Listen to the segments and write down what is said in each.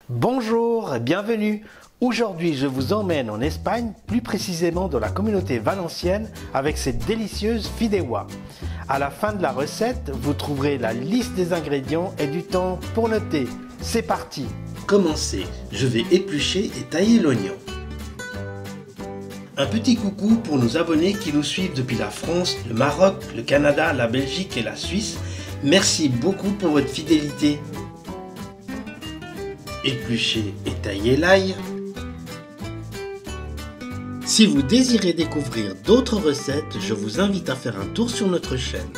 Bonjour et bienvenue. Aujourd'hui, je vous emmène en Espagne, plus précisément dans la communauté valencienne, avec cette délicieuse fideuà. À la fin de la recette, vous trouverez la liste des ingrédients et du temps pour noter. C'est parti. Commencez, je vais éplucher et tailler l'oignon. Un petit coucou pour nos abonnés qui nous suivent depuis la France, le Maroc, le Canada, la Belgique et la Suisse. Merci beaucoup pour votre fidélité. Épluchez et taillez l'ail. Si vous désirez découvrir d'autres recettes, je vous invite à faire un tour sur notre chaîne.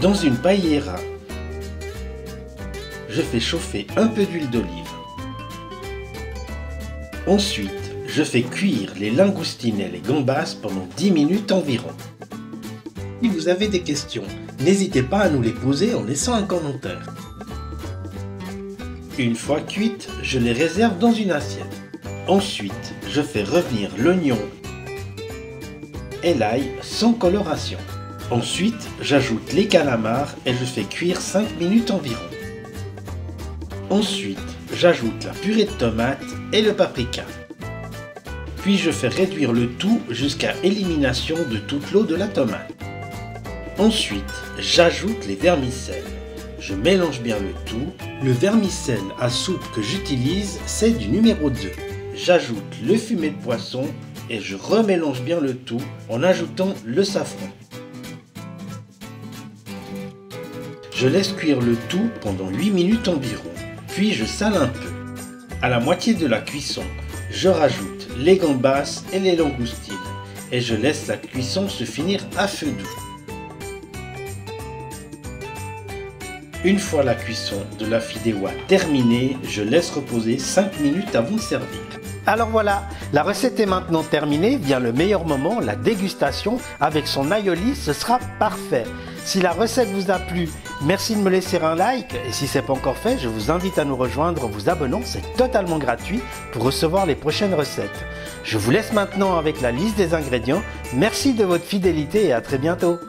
Dans une paellera, je fais chauffer un peu d'huile d'olive. Ensuite, je fais cuire les langoustines et les gambas pendant 10 minutes environ. Si vous avez des questions, n'hésitez pas à nous les poser en laissant un commentaire. Une fois cuites, je les réserve dans une assiette. Ensuite, je fais revenir l'oignon et l'ail sans coloration. Ensuite, j'ajoute les calamars et je fais cuire 5 minutes environ. Ensuite, j'ajoute la purée de tomates et le paprika. Puis je fais réduire le tout jusqu'à élimination de toute l'eau de la tomate. Ensuite, j'ajoute les vermicelles. Je mélange bien le tout. Le vermicelle à soupe que j'utilise, c'est du numéro 2. J'ajoute le fumet de poisson et je remélange bien le tout en ajoutant le safran. Je laisse cuire le tout pendant 8 minutes environ, puis je sale un peu. À la moitié de la cuisson, je rajoute les gambas et les langoustines et je laisse la cuisson se finir à feu doux. Une fois la cuisson de la fideuà terminée, je laisse reposer 5 minutes avant de servir. Alors voilà, la recette est maintenant terminée, vient le meilleur moment, la dégustation. Avec son aioli, ce sera parfait. Si la recette vous a plu, merci de me laisser un like. Et si ce n'est pas encore fait, je vous invite à nous rejoindre en vous abonnant, c'est totalement gratuit pour recevoir les prochaines recettes. Je vous laisse maintenant avec la liste des ingrédients. Merci de votre fidélité et à très bientôt.